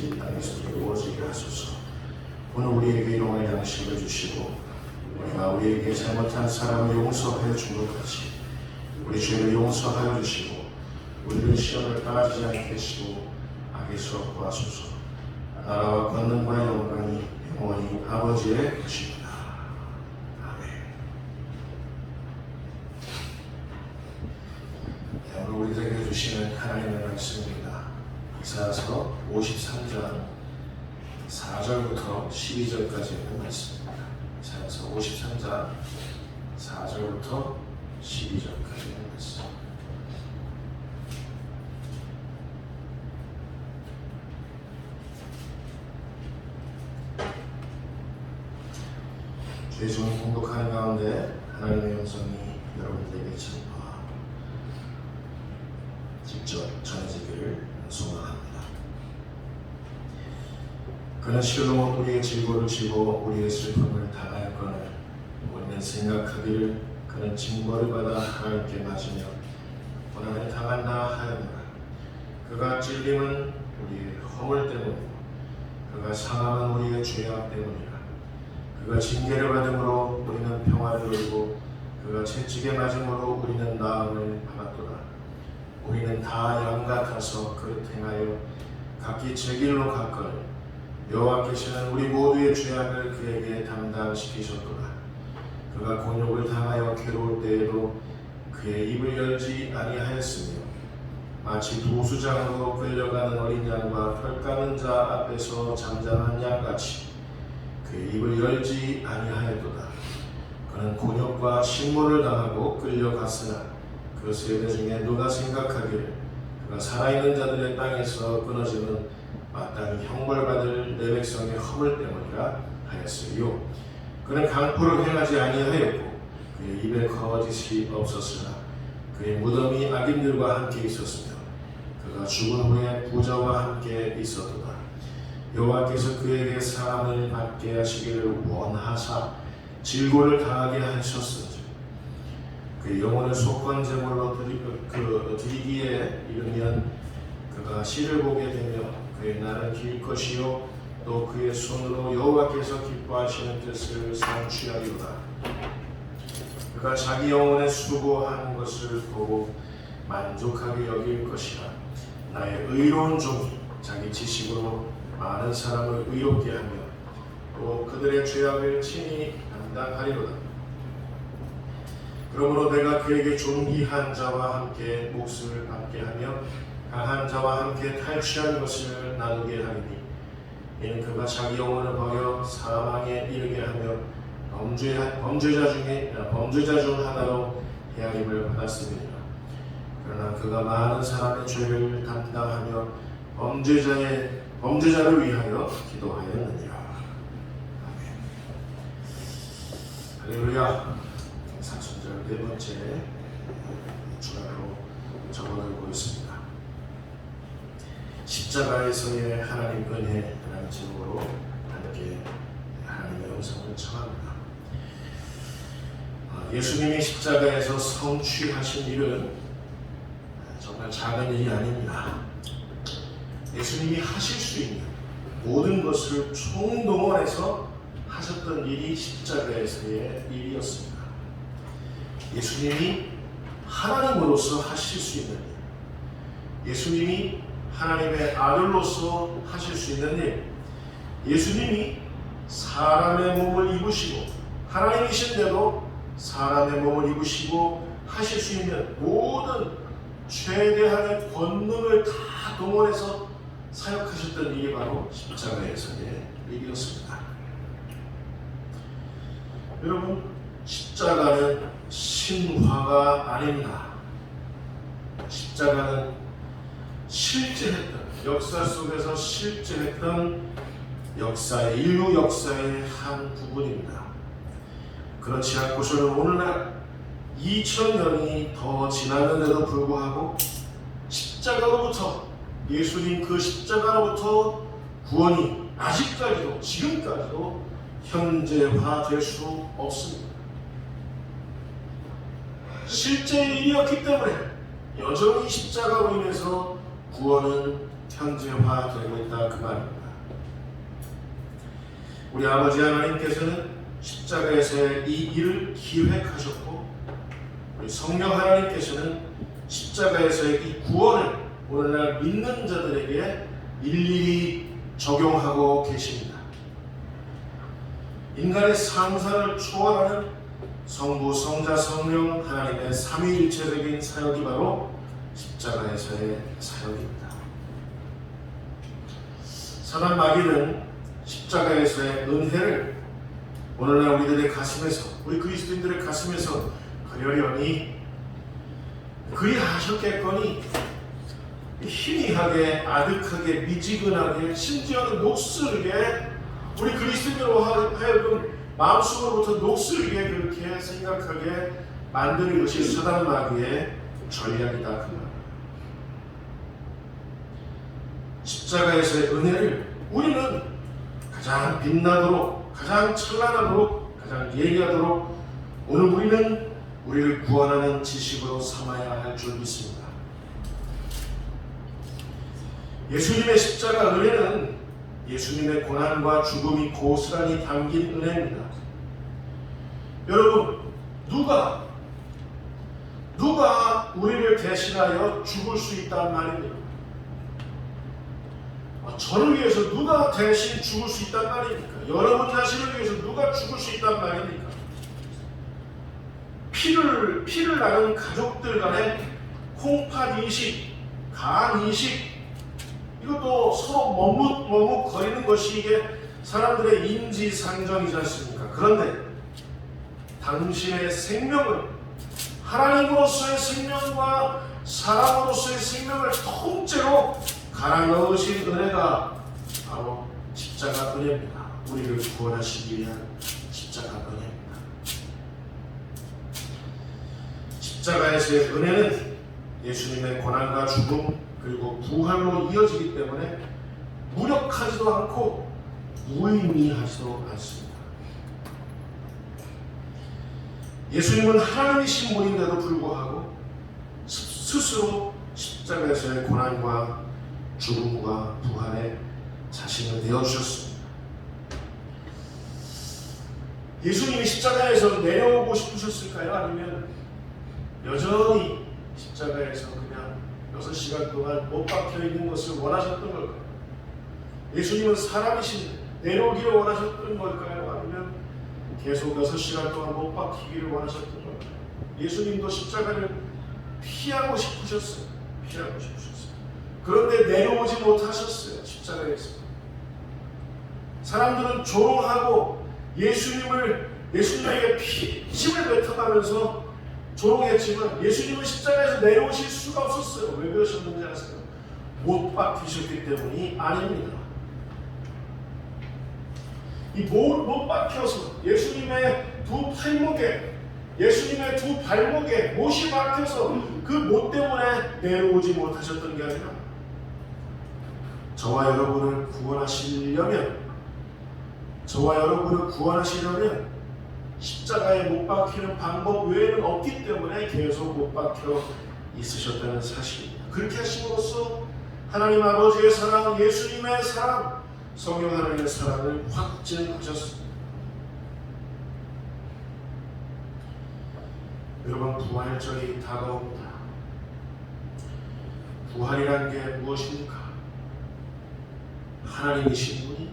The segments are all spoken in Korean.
뜻이 땅에서 이루어지게 하소서. 오늘 우리에게 일용할 양식을 주시고 우리가 우리에게 잘못한 사람을 용서하여 준 것 같이 우리 죄를 용서하여 주시고 우리를 시험을 빠지지 않게 하시고 악에서 구하소서. 나라와 권능과 영광이 영원히 아버지의 것입니다. 아멘. 오늘 우리에게 주시는 하나님의 말씀입니다. 이사야서 53장 4절부터 12절까지 있는 말씀입니다. 이사야서 53장 4절부터 12절까지 있는 말씀. 주의 종이 공독하는 가운데 하나님의 음성이 여러분들에게 직접 전해지기를 소망합니다. 그는 실로 우리의 질고를 지고 우리의 슬픔을 당하였거늘 우리는 생각하기를 그는 징벌을 받아 하나님께 맞으며 고난을 당한다 하였노라. 그가 찔림은 우리의 허물 때문이고 그가 상함은 우리의 죄악 때문이라. 그가 징계를 받음으로 우리는 평화를 누리고 그가 채찍에 맞음으로 우리는 나음을 받았도다. 우리는 다 양 같아서 그릇 행하여 각기 제 길로 갔거늘 여호와께서는 우리 모두의 죄악을 그에게 담당시키셨도다. 그가 곤욕을 당하여 괴로울 때에도 그의 입을 열지 아니하였으며 마치 도수장으로 끌려가는 어린 양과 털 까는 자 앞에서 잠잠한 양같이 그의 입을 열지 아니하였도다. 그는 곤욕과 신문을 당하고 끌려갔으나 그 세대 중에 누가 생각하기를 그가 살아있는 자들의 땅에서 끊어지는 마땅히 형벌받을 내 백성의 허물 때문이라 하였으리요. 그는 강포를 행하지 아니하였고 그의 입에 거짓이 없었으나 그의 무덤이 악인들과 함께 있었으며 그가 죽은 후에 부자와 함께 있었도다. 여호와께서 그에게 사함을 받게 하시기를 원하사 질고를 당하게 하셨은지 그의 영혼을 속건 제물로 드리기에 이르면 그가 시를 보게 되며 그의 날은 길 것이요 또 그의 손으로 여호와께서 기뻐하시는 뜻을 성취하리로다. 그가 자기 영혼의 수고한 것을 보고 만족하게 여길 것이라. 나의 의로운 종이 자기 지식으로 많은 사람을 의롭게 하며 또 그들의 죄악을 친히 담당하리로다. 그러므로 내가 그에게 존귀한 자와 함께 몫을 받게 하며 강한 자와 함께 탈취한 것을 나누게 하리니 이는 그가 자기 영혼을 버려 사망에 이르게 하며 범죄자 중 하나로 헤아림을 받았음이니라. 그러나 그가 많은 사람의 죄를 담당하며 범죄자를 위하여 기도하였느니라. 아멘. 할렐루야. 사순절 네 번째 주간으로 적어들고 있습니다. 십자가에서의 하나님 은혜라는 제목으로 함께 하나님의 음성을 청합니다. 예수님이 십자가에서 성취하신 일은 정말 작은 일이 아닙니다. 예수님이 하실 수 있는 모든 것을 총동원해서 하셨던 일이 십자가에서의 일이었습니다. 예수님이 하나님으로서 하실 수 있는 일, 예수님이 하나님의 아들로서 하실 수 있는 일, 예수님이 사람의 몸을 입으시고 하나님이신데도 사람의 몸을 입으시고 하실 수 있는 모든 최대한의 권능을 다 동원해서 사역하셨던 일이 바로 십자가에서의 일이었습니다. 여러분, 십자가는 신화가 아닙니다. 십자가는 실제했던, 역사 속에서 실제했던 인류 역사의 한 부분입니다. 그렇지 않고서는 오늘날 2000년이 더 지났는데도 불구하고 십자가로부터, 예수님 그 십자가로부터 구원이 아직까지도, 지금까지도 현재화될 수 없습니다. 실제의 일이었기 때문에 여전히 십자가로 인해서 구원은 현재화되고 있다 그 말입니다. 우리 아버지 하나님께서는 십자가에서의 이 일을 기획하셨고 우리 성령 하나님께서는 십자가에서의 이 구원을 오늘날 믿는 자들에게 일일이 적용하고 계십니다. 인간의 상상을 초월하는 성부, 성자, 성령 하나님의 삼위일체적인 사역이 바로 십자가에서의 사역입니다. 사단 마귀는 십자가에서의 은혜를 오늘날 우리들의 가슴에서, 우리 그리스도인들의 가슴에서 그러려니 그리하셨겠거니 희미하게, 아득하게, 미지근하게, 심지어는 녹슬게 우리 그리스도인으로 하여금 마음속으로부터 녹슬게 그렇게 생각하게 만드는 것이 사단 마귀의 전략이다 그 말. 십자가에서의 은혜를 우리는 가장 빛나도록, 가장 찬란하도록, 가장 예리하도록 오늘 우리는 우리를 구원하는 지식으로 삼아야 할 줄 믿습니다. 예수님의 십자가 은혜는 예수님의 고난과 죽음이 고스란히 담긴 은혜입니다. 여러분, 누가 우리를 대신하여 죽을 수 있단 말입니까? 저를 위해서 누가 대신 죽을 수 있단 말입니까? 여러분 자신을 위해서 누가 죽을 수 있단 말입니까? 피를 나눈 가족들 간의 콩팥 이식, 간 이식, 이것도 서로 머뭇거리는 것이 이게 사람들의 인지상정이지 않습니까? 그런데 당신의 생명을, 하나님으로서의 생명과 사람으로서의 생명을 통째로 갈아 넣으신 은혜가 바로 십자가 은혜입니다. 우리를 구원하시기 위한 십자가 은혜입니다. 십자가에서의 은혜는 예수님의 고난과 죽음 그리고 부활로 이어지기 때문에 무력하지도 않고 무의미하지도 않습니다. 예수님은 하나님이신 분인데도 불구하고 스스로 십자가에서의 고난과 죽음과 부활에 자신을 내어주셨습니다. 예수님이 십자가에서 내려오고 싶으셨을까요? 아니면 여전히 십자가에서 그냥 6시간 동안 못 박혀 있는 것을 원하셨던 걸까요? 예수님은 사람이신데 내려오기를 원하셨던 걸까요? 아니면 계속 6시간 동안 못 박히기를 원하셨던 걸까요? 예수님도 십자가를 피하고 싶으셨어요. 그런데 내려오지 못하셨어요. 십자가에서. 사람들은 조롱하고 예수님에게 침을 뱉어가면서 조롱했지만 예수님은 십자가에서 내려오실 수가 없었어요. 왜 그러셨는지 아세요? 못 박히셨기 때문이 아닙니다. 못 박혀서 예수님의 두 팔목에, 예수님의 두 발목에 못이 박혀서 그 못 때문에 내려오지 못하셨던 게 아니라 저와 여러분을 구원하시려면 십자가에 못 박히는 방법 외에는 없기 때문에 계속 못 박혀 있으셨다는 사실입니다. 그렇게 하심으로써 하나님 아버지의 사랑, 예수님의 사랑, 성령 하나님의 사랑을 확증하셨습니다. 여러분, 부활절이 다가옵니다. 부활이란 게 무엇입니까? 하나님이신 분이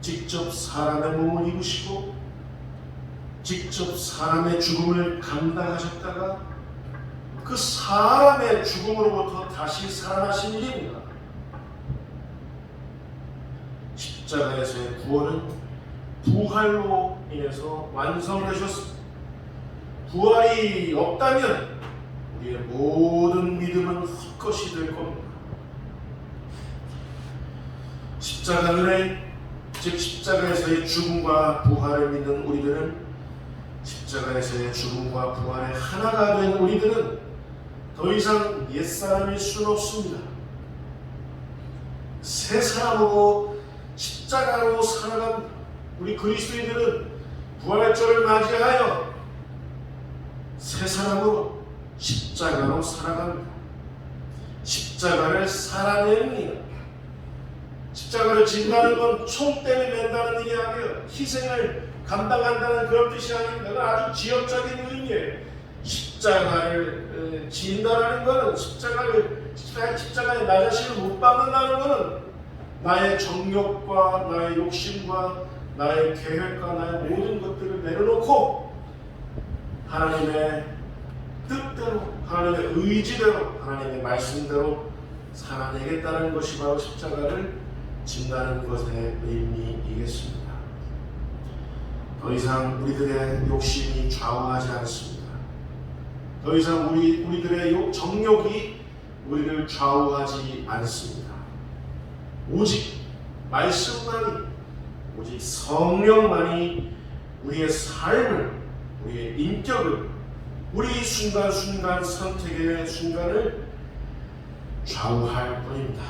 직접 사람의 몸을 입으시고 직접 사람의 죽음을 감당하셨다가 그 사람의 죽음으로부터 다시 살아나신 일입니다. 십자가에서의 구원은 부활로 인해서 완성되셨습니다. 부활이 없다면 우리의 모든 믿음은 헛것이 될 겁니다. 십자가 은혜, 즉 십자가에서의 죽음과 부활을 믿는 우리들은, 십자가에서의 죽음과 부활의 하나가 된 우리들은 더 이상 옛사람일 수는 없습니다. 새 사람으로 십자가로 살아갑니다. 우리 그리스도인들은 부활절을 맞이하여 새 사람으로 십자가로 살아갑니다. 십자가를 살아내는 일. 십자가를 진다는 건 총대를 맨다는 일이 아니에요. 희생을 감당한다는 그런 뜻이 아닙니다. 그건 아주 지역적인 의미예요. 십자가를 진다라는 것은 십자가에 나 자신을 못 박는다는 것은 나의 정욕과 나의 욕심과 나의 계획과 나의 모든 것들을 내려놓고 하나님의 뜻대로, 하나님의 의지대로, 하나님의 말씀대로 살아내겠다는 것이 바로 십자가를 진다는 것의 의미이겠습니다. 더 이상 우리들의 욕심이 좌우하지 않습니다. 더 이상 우리들의 정욕이 우리를 좌우하지 않습니다. 오직 말씀만이, 오직 성령만이 우리의 삶을, 우리의 인격을, 우리 순간순간 선택의 순간을 좌우할 뿐입니다.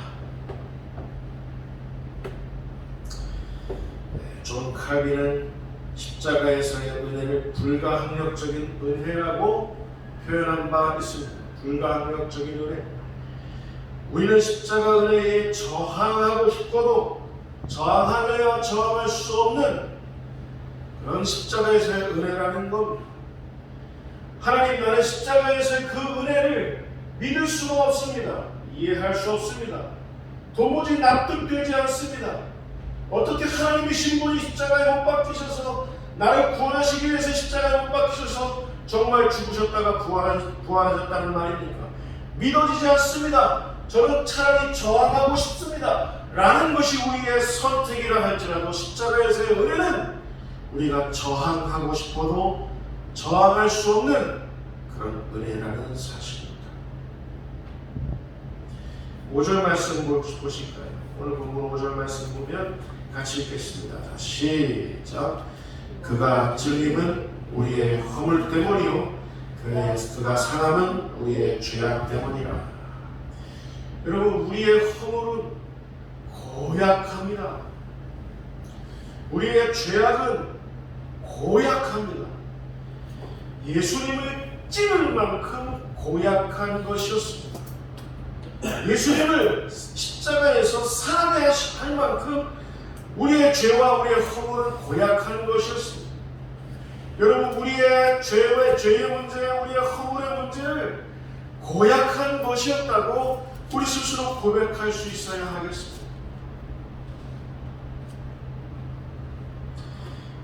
존 칼빈은 십자가에서의 은혜를 불가항력적인 은혜라고 표현한 바 있습니다. 불가항력적인 은혜. 우리는 십자가 은혜에 저항하고 싶어도 저항하며 저항할 수 없는 그런 십자가에서의 은혜라는 겁니다. 하나님 나는 십자가에서의 그 은혜를 믿을 수가 없습니다. 이해할 수 없습니다. 도무지 납득되지 않습니다. 어떻게 하나님이신 분이 십자가에 못 박히셔서 나를 구원하시기 위해서 십자가에 못 박히셔서 정말 죽으셨다가 부활하셨다는 말입니까? 믿어지지 않습니다. 저는 차라리 저항하고 싶습니다. 라는 것이 우리의 선택이라 할지라도 십자가에서의 은혜는 우리가 저항하고 싶어도 저항할 수 없는 그런 은혜라는 사실입니다. 5절 말씀 보실까요? 오늘 본문 5절 말씀 보면 같이 읽겠습니다. 시작. 그가 찔림은 우리의 허물 때문이요 그가 상함은 우리의 죄악 때문이라. 여러분, 우리의 허물은 고약합니다. 우리의 죄악은 고약합니다. 예수님을 찌를 만큼 고약한 것이었습니다. 예수님을 십자가에서 살아내야 할 만큼 우리의 죄와 우리의 허물은 고약한 것이었습니다. 여러분, 우리의 죄의 문제, 우리의 허물의 문제를 고약한 것이었다고 우리 스스로 고백할 수 있어야 하겠습니다.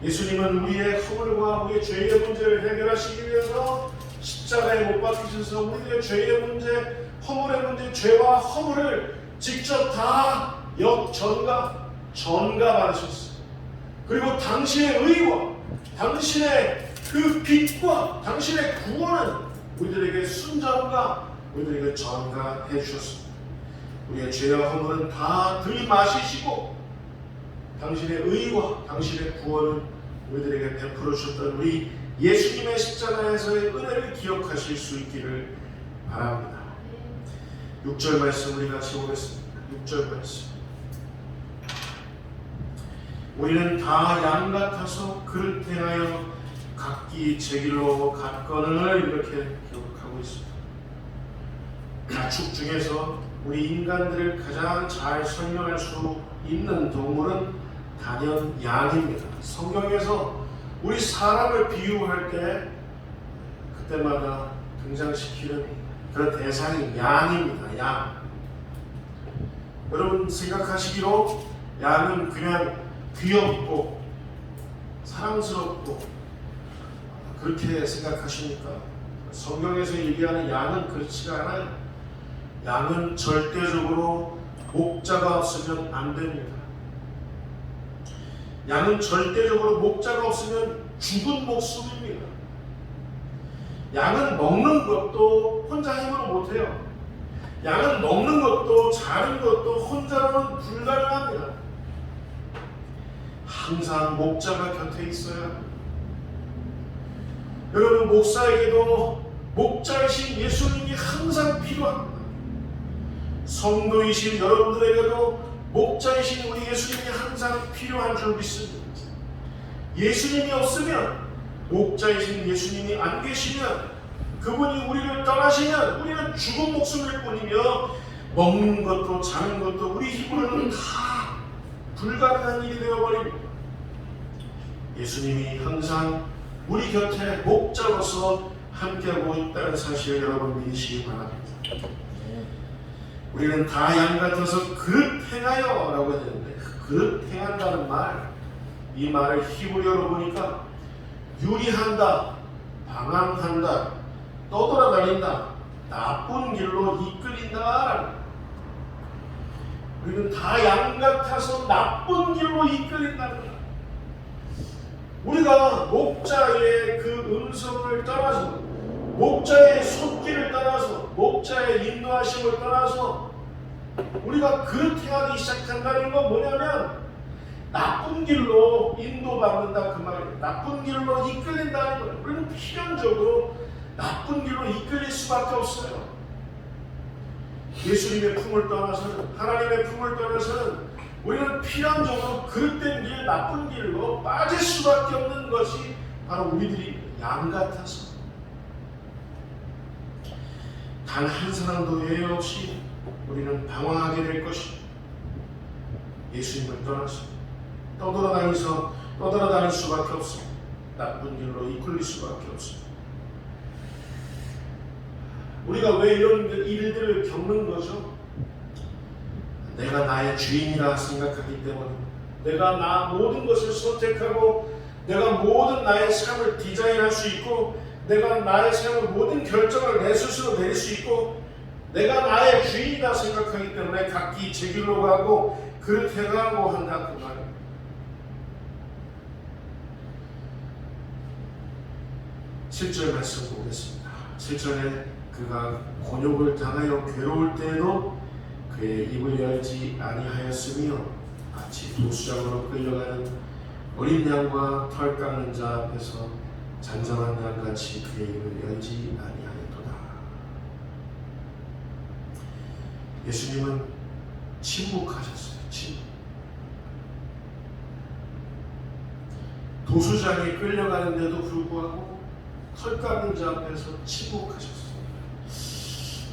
예수님은 우리의 허물과 우리의 죄의 문제를 해결하시기 위해서 십자가에 못 박히셔서 우리의 죄의 문제, 허물의 문제, 죄와 허물을 직접 다 전가받으셨어요. 그리고 당신의 의와 당신의 그 빛과 당신의 구원은 우리들에게 순전과 우리들에게 전가해 주셨습니다. 우리의 죄와 허물은 다 들이마시시고 당신의 의와 당신의 구원은 우리들에게 베풀어 주셨던 우리 예수님의 십자가에서의 은혜를 기억하실 수 있기를 바랍니다. 6절 말씀 우리 같이 보겠습니다. 6절 말씀. 우리는 다 양 같아서 그를 행하여 각기 제 길로 갔거늘 이렇게 기록하고 있습니다. 가축 중에서 우리 인간들을 가장 잘 설명할 수 있는 동물은 단연 양입니다. 성경에서 우리 사람을 비유할 때 그때마다 등장시키는 그런 대상이 양입니다. 양. 여러분 생각하시기로 양은 그냥 귀엽고 사랑스럽고 그렇게 생각하십니까? 성경에서 얘기하는 양은 그렇지가 않아요. 양은 절대적으로 목자가 없으면 안 됩니다. 양은 절대적으로 목자가 없으면 죽은 목숨입니다. 양은 먹는 것도 혼자 힘으로 못해요. 양은 먹는 것도 자는 것도 혼자로는 불가능합니다. 항상 목자가 곁에 있어야 합니다. 여러분, 목사에게도 목자이신 예수님이 항상 필요합니다. 성도이신 여러분들에게도 목자이신 우리 예수님이 항상 필요한 줄 믿습니다. 예수님이 없으면, 목자이신 예수님이 안 계시면, 그분이 우리를 떠나시면 우리는 죽은 목숨일 뿐이며 먹는 것도 자는 것도 우리 힘으로는 다 불가능한 일이 되어버립니다. 예수님이 항상 우리 곁에 목자로서 함께하고 있다는 사실을 여러분 믿으시기 바랍니다. 우리는 다 양 같아서 그릇 행하여 라고 했는데 그릇 행한다는 말, 이 말을 히브리어로 보니까 유리한다, 방황한다, 떠돌아다닌다, 나쁜 길로 이끌린다. 우리는 다 양 같아서 나쁜 길로 이끌린다는 거야. 우리가 목자의 그 음성을 따라서, 목자의 손길을 따라서, 목자의 인도하심을 따라서 우리가 그릇 행하기 시작한다는 건 뭐냐면 나쁜 길로 인도받는다 그 말이에요. 나쁜 길로 이끌린다는 거예요. 우리는 필연적으로 나쁜 길로 이끌릴 수밖에 없어요. 예수님의 품을 떠나서는, 하나님의 품을 떠나서는 우리는 필연적으로 그릇된 길, 나쁜 길로 빠질 수밖에 없는 것이 바로 우리들이 양 같아서 단 한 사람도 예외 없이 우리는 방황하게 될 것입니다. 예수님을 떠나서 떠돌아다닐 수밖에 없습니다. 나쁜 길로 이끌릴 수밖에 없습니다. 우리가 왜 이런 일들을 겪는 거죠? 내가 나의 주인이라 생각하기 때문에, 내가 나 모든 것을 선택하고 내가 모든 나의 삶을 디자인할 수 있고, 내가 나의 삶을 모든 결정을 내 스스로 내릴 수 있고, 내가 나의 주인이라 생각하기 때문에 각기 제 길로 가고 그릇 행하고 한다 그 말입니다. 7절 말씀 보겠습니다. 7절에 그가 곤욕을 당하여 괴로울 때에도 그의 입을 열지 아니하였으며 마치 도수장으로 끌려가는 어린 양과 털 깎는 자 앞에서 잔잔한 양같이 그의 입을 열지 아니하였도다. 예수님은 침묵하셨어요. 도수장에 끌려가는데도 불구하고 털 깎는 자 앞에서 침묵하셨어요.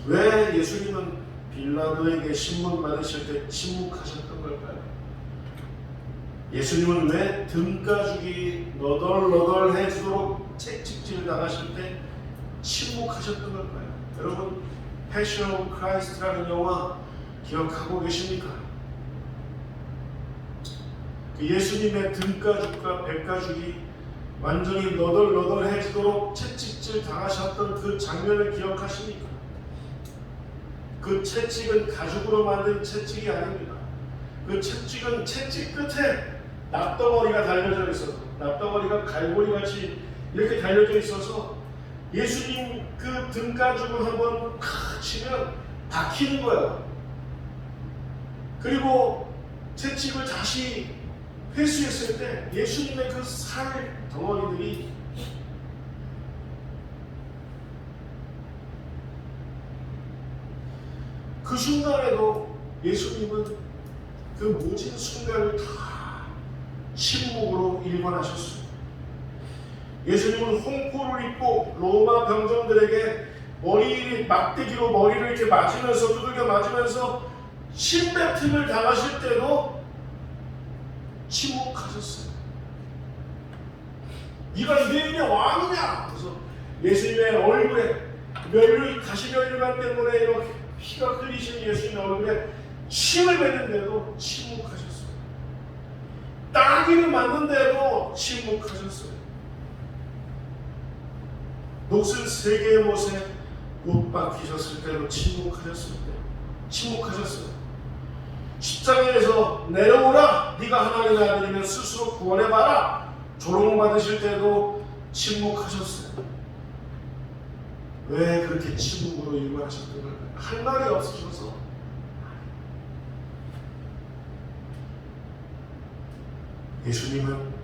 왜 예수님은 빌라도에게 신문 받으실 때 침묵하셨던 걸까요? 예수님은 왜 등가죽이 너덜너덜해지도록 채찍질 당하실 때 침묵하셨던 걸까요? 여러분, 패션 오브 크라이스트라는 영화 기억하고 계십니까? 그 예수님의 등가죽과 백가죽이 완전히 너덜너덜해지도록 채찍질 당하셨던 그 장면을 기억하십니까? 그 채찍은 가죽으로 만든 채찍이 아닙니다. 그 채찍은 채찍 끝에 납덩어리가 달려져 있어서, 납덩어리가 갈고리같이 이렇게 달려져 있어서 예수님 그 등가죽을 한번 팍 치면 박히는 거예요. 그리고 채찍을 다시 회수했을 때 예수님의 그 살 덩어리들이 그 순간에도 예수님은 그 모진 순간을 다 침묵으로 일관하셨습니다. 예수님은 홍포를 입고 로마 병정들에게 막대기로 머리를 이렇게 맞으면서, 두들겨 맞으면서 침뱉음을 당하실 때도 침묵하셨어요. 네가 유대인의 왕이냐? 그래서 예수님의 얼굴에 가시면류관 때문에 이렇게 피가 흘리신 예수님의 얼굴에 침을 뱉는데도 침묵하셨어요. 따귀를 맞는데도 침묵하셨어요. 녹슨 세 개의 못에 못 박히셨을 때도 침묵하셨어요. 십자가에서 내려오라, 네가 하나님의 아들이면 스스로 구원해봐라 조롱받으실 때도 침묵하셨어요. 왜 그렇게 침묵으로 일관하셨던 걸까요? 할 말이 없으셔서. 예수님은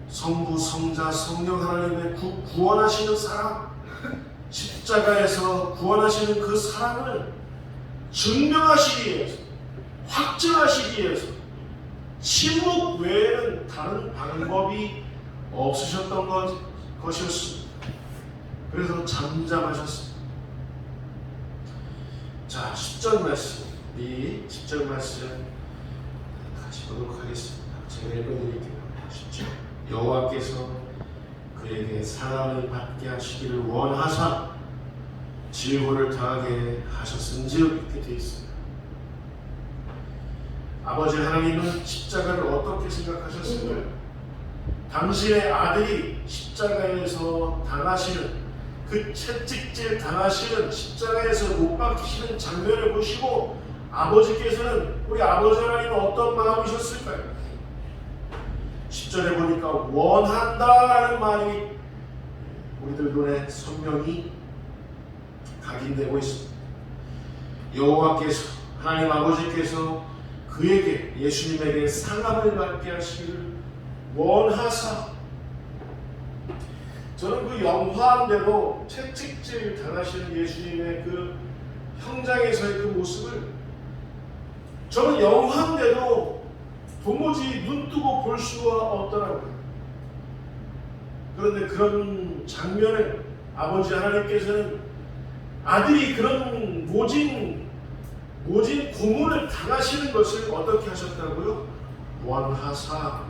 성부, 성자, 성령 하나님의 구원하시는 사랑, 십자가에서 구원하시는 그 사랑을 증명하시기 위해서, 확증하시기 위해서 침묵 외에는 다른 방법이 없으셨던 것이었습니다. 그래서 잠잠하셨습니다. 자, 10절 말씀 이 10절 말씀 같이 보도록 하겠습니다. 제가 읽어드릴게요. 10절. 여호와께서 그에게 사랑을 받게 하시기를 원하사 질고를 당하게 하셨은즉, 이렇게 되어 있습니다. 아버지 하나님은 십자가를 어떻게 생각하셨을까요? 당신의 아들이 십자가에서 당하시는, 그 채찍질 당하시는, 십자가에서 못 박히시는 장면을 보시고 아버지께서는, 우리 아버지 하나님은 어떤 마음이셨을까요? 10절에 보니까 원한다라는 말이 우리들 눈에 선명히 각인되고 있습니다. 여호와께서, 하나님 아버지께서 그에게, 예수님에게 상함을 받게 하시기를 원하사, 저는 그 영화인데도 채찍질 당하시는 예수님의 그 형장에서의 그 모습을 저는 영화인데도 도무지 눈뜨고 볼 수가 없더라고요. 그런데 그런 장면을 아버지 하나님께서는 아들이 그런 모진 고문을 당하시는 것을 어떻게 하셨다고요? 원하사.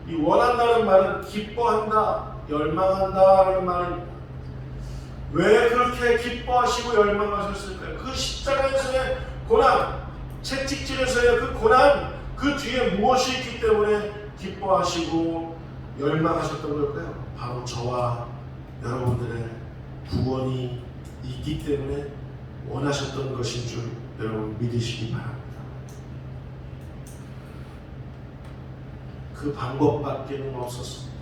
이 원한다는 말은 기뻐한다, 열망한다라는 말입니다. 왜 그렇게 기뻐하시고 열망하셨을까요? 그 십자가에서의 고난, 채찍질에서의 그 고난, 그 뒤에 무엇이 있기 때문에 기뻐하시고 열망하셨던 걸까요? 바로 저와 여러분들의 구원이 있기 때문에 원하셨던 것인 줄 여러분 믿으시기 바랍니다. 그 방법밖에는 없었습니다.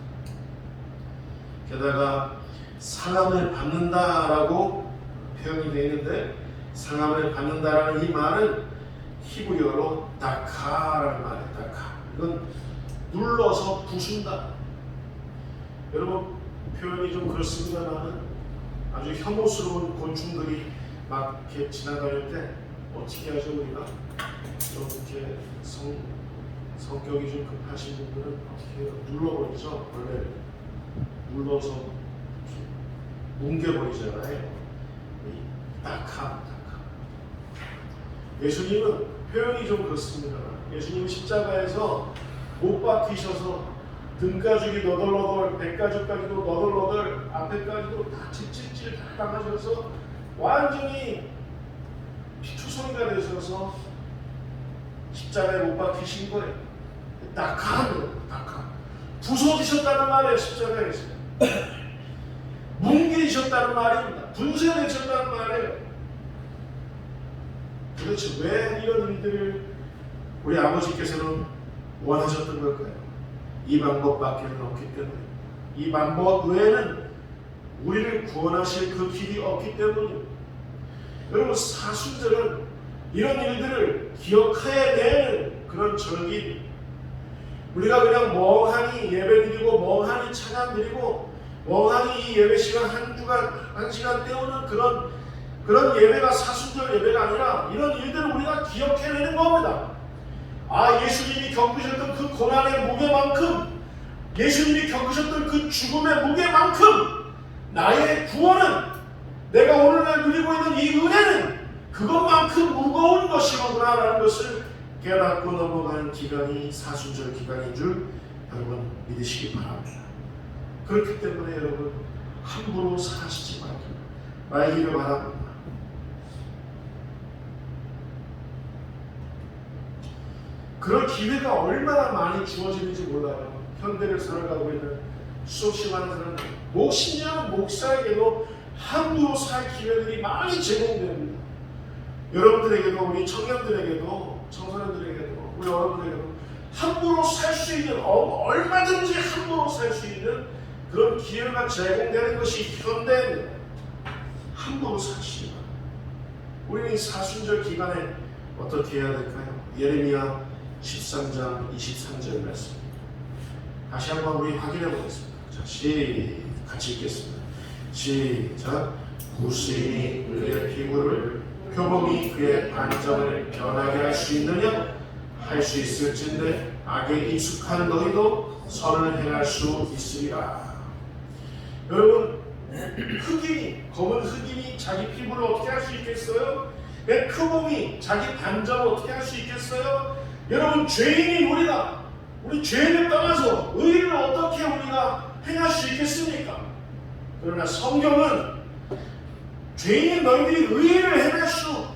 게다가 상함을 받는다라고 표현이 되어 있는데, 상함을 받는다라는 이 말은 히브리어로 다카라는 말이에요. 다카. 이건 눌러서 부순다. 여러분 표현이 좀 그렇습니다만 아주 혐오스러운 곤충들이 막 이렇게 지나다닐 때 어떻게 하죠? 우리가 좀 이렇게 성격이 좀 급하신 분들은 어떻게 해요? 눌러버리죠. 원래 눌러서 뭉개버리잖아요. 다카. 예수님은 표현이 좀 그렇습니다. 예수님은 십자가에서 못 박히셔서 등가죽이 너덜너덜, 백가죽까지도 너덜너덜, 앞에까지도 다 채찍질 다 당하셔서 완전히 피투성이가 되셔서 십자가에 못 박히신 거예요. 다카. 부서지셨다는 말이에요. 십자가에서 뭉개지셨다는 말입니다. 분쇄되셨다는 말이에요. 도대체 왜 이런 일들을 우리 아버지께서는 원하셨던 걸까요? 이 방법밖에는 없기 때문에, 이 방법 외에는 우리를 구원하실 그 길이 없기 때문입니다. 여러분, 사순절은 이런 일들을 기억해야 되는 그런 절기, 우리가 그냥 멍하니 예배드리고 멍하니 찬양드리고 멍하니 이 예배 시간 한 시간 때우는 그런 예배가 사순절 예배가 아니라 이런 일들을 우리가 기억해내는 겁니다. 예수님이 겪으셨던 그 고난의 무게만큼, 예수님이 겪으셨던 그 죽음의 무게만큼 나의 구원은, 내가 오늘날 누리고 있는 이 은혜는 그것만큼 무거운 것이구나라는 것을 깨닫고 넘어가는 기간이 사순절 기간인 줄 여러분 믿으시기 바랍니다. 그렇기 때문에 여러분 함부로 사시지 말기를 바랍니다. 그런 기회가 얼마나 많이 주어지는지 몰라요. 현대를 살아가고 있는 수없이 많은 사람들, 신앙은 목사에게도 함부로 살 기회들이 많이 제공됩니다. 여러분들에게도, 우리 청년들에게도, 청소년들에게도, 우리 어른들에게도 함부로 살 수 있는, 얼마든지 함부로 살 수 있는 그런 기회가 제공되는 것이 현대입니다. 함부로 사시지 마. 우리는 이 사순절 기간에 어떻게 해야 될까요? 예레미야 13장 23절 말씀입니다. 다시 한번 우리 확인해 보겠습니다. 자, 같이 읽겠습니다. 시작. 구스인이 그의 피부를, 표범이 그의 반점을 변하게 할 수 있느냐? 할 수 있을진데 악에 익숙한 너희도 선을 행할 수 있으리라. 여러분, 검은 흑인이 자기 피부를 어떻게 할 수 있겠어요? 그 몸이 자기 반점을 어떻게 할 수 있겠어요? 여러분, 죄인인 우리 죄를 떠나서 의를 어떻게 우리가 행할 수 있겠습니까? 그러나 성경은 죄인인 너희들이 의를 행할 수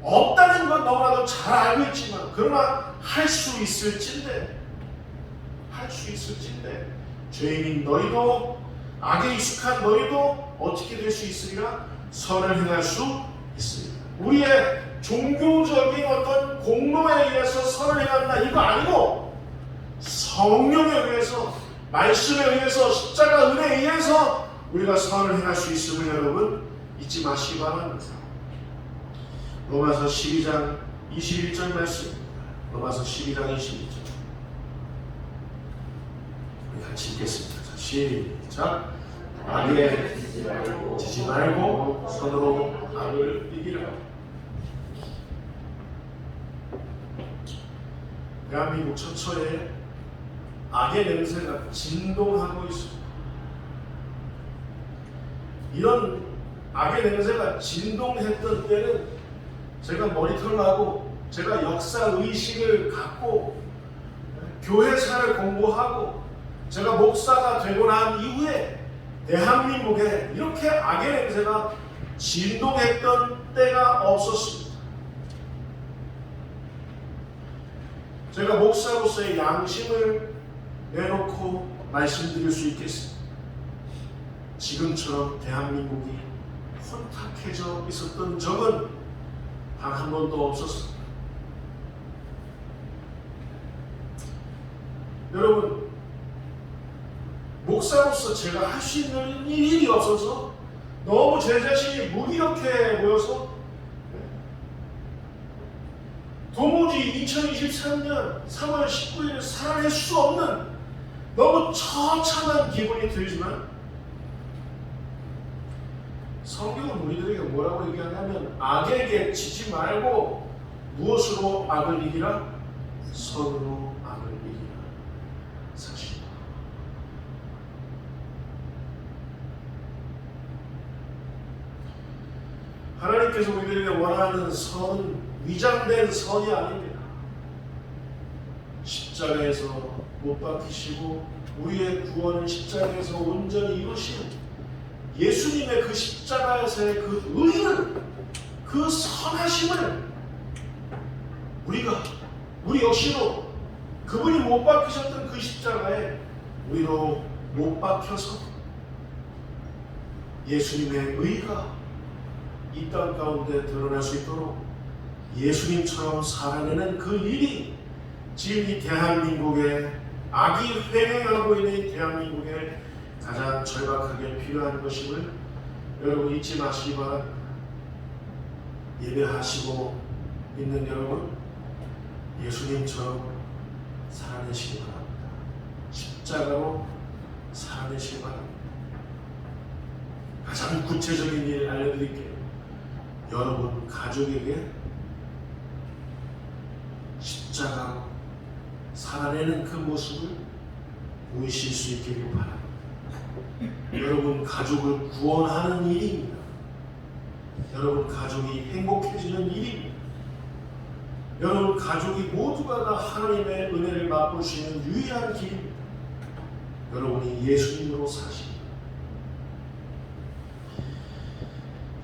없다는 건 너무나도 잘 알고 있지만, 그러나 할 수 있을진데 죄인인 너희도, 악에 익숙한 너희도 어떻게 될 수 있으리라? 선을 행할 수 있으리라. 우리의 종교적인 어떤 공로에 의해서 선을 행한다, 이거 아니고 성령에 의해서, 말씀에 의해서, 십자가 은혜에 의해서 우리가 선을 행할 수 있음을 여러분 잊지 마시기 바랍니다. 로마서 12장 21절 말씀입니다. 로마서 12장 21절. 우리 같이 읽겠습니다. 자, 시작. 악에 지지 말고 선으로 악을 이기라. 대한민국 처처에 악의 냄새가 진동하고 있습니다. 이런 악의 냄새가 진동했던 때는 제가 모니터를 하고, 제가 역사의식을 갖고 교회사를 공부하고 제가 목사가 되고 난 이후에 대한민국에 이렇게 악의 냄새가 진동했던 때가 없었습니다. 제가 목사로서의 양심을 내놓고 말씀드릴 수 있겠습니다. 지금처럼 대한민국이 혼탁해져 있었던 적은 단 한 번도 없었습니다. 여러분, 목사로서 제가 할 수 있는 일이 없어서 너무 제 자신이 무기력해 보여서 도무지 2023년 3월 19일을 살아낼 수 없는 너무 처참한 기분이 들지만, 성경은 우리들에게 뭐라고 얘기하냐면 악에게 지지 말고 무엇으로 악을 이기라? 선으로 악을 이기라. 사실 하나님께서 우리들에게 원하는 선은 위장된 선이 아닙니다. 십자가에서 못 박히시고 우리의 구원을 십자가에서 온전히 이루시는 예수님의 그 십자가에서의 그 의를, 그 선하심을 우리 역시도 그분이 못 박히셨던 그 십자가에 우리도 못 박혀서 예수님의 의가 이 땅 가운데 드러날 수 있도록 예수님처럼 살아내는 그 일이 지금 이 대한민국에, 악이 횡행하고 있는 이 대한민국에 가장 절박하게 필요한 것임을 여러분 잊지 마시기 바랍니다. 예배하시고 믿는 여러분, 예수님처럼 살아내시기 바랍니다. 십자가로 살아내시기 바랍니다. 가장 구체적인 일 알려드릴게요. 여러분 가족에게 십자가로 살아내는 그 모습을 보이실 수 있기를 바랍니다. 여러분 가족을 구원하는 일입니다. 여러분 가족이 행복해지는 일입니다. 여러분 가족이 모두가 다 하나님의 은혜를 맛볼 수 있는 유일한 길입니다. 여러분이 예수님으로 사십니다.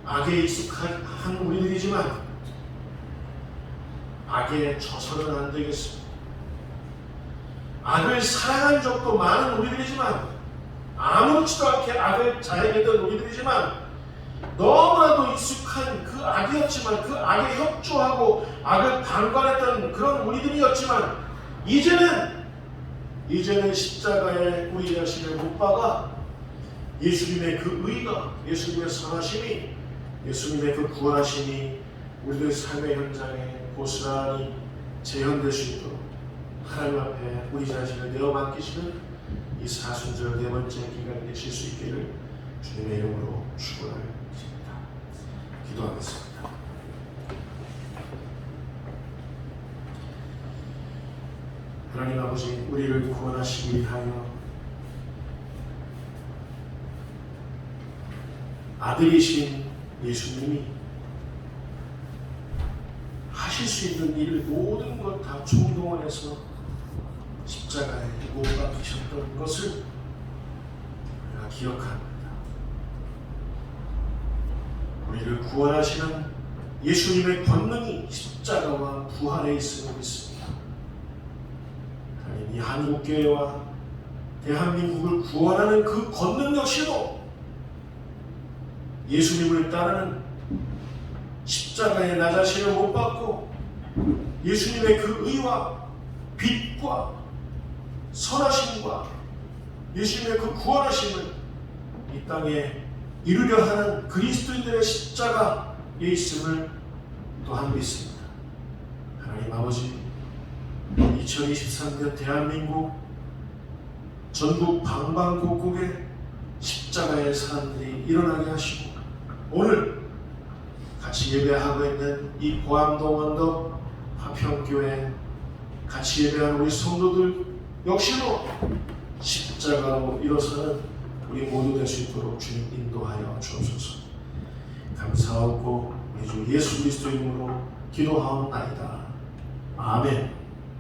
악에 익숙한 우리들이지만 악에 져서는 안 되겠습니다. 악을 사랑한 적도 많은 우리들이지만, 아무렇지도 않게 악을 자행했던 우리들이지만, 너무나도 익숙한 그 악이었지만, 그 악에 협조하고 악을 방관했던 그런 우리들이었지만, 이제는 십자가에 우리 자신을 못 박아 예수님의 그 의가, 예수님의 선하심이, 예수님의 그 구원하심이 우리들 삶의 현장에 고스란히 재현될 수 있도록 하나님 앞에 우리 자신을 내어 맡기시는 이 사순절 네 번째 기간이 되실 수 있기를 주님의 이름으로 축원합니다. 기도하겠습니다. 하나님 아버지, 우리를 구원하시기 위하여 아들이신 예수님이 하실 수 있는 일 모든 것 다 총동원해서 십자가에 못 박히셨던 것을 우리가 기억합니다. 우리를 구원하시는 예수님의 권능이 십자가와 부활에 있음을 믿습니다. 이 한국교회와 대한민국을 구원하는 그 권능 역시도 예수님을 따르는 십자가에 나 자신을 못 박고 예수님의 그 의와 빛과 선하심과 예수님의 그 구원하심을 이 땅에 이루려 하는 그리스도인들의 십자가에 있음을 또한 믿습니다. 하나님 아버지, 2023년 대한민국 전국 방방곡곡에 십자가의 사람들이 일어나게 하시고 오늘 같이 예배하고 있는 이 보암동 언덕 화평교회 같이 예배하는 우리 성도들 역시도 십자가로 일어서는 우리 모두 될 수 있도록 주님 인도하여 주옵소서. 감사하고 우리 주 예수 그리스도 이름으로 기도하옵나이다. 아멘.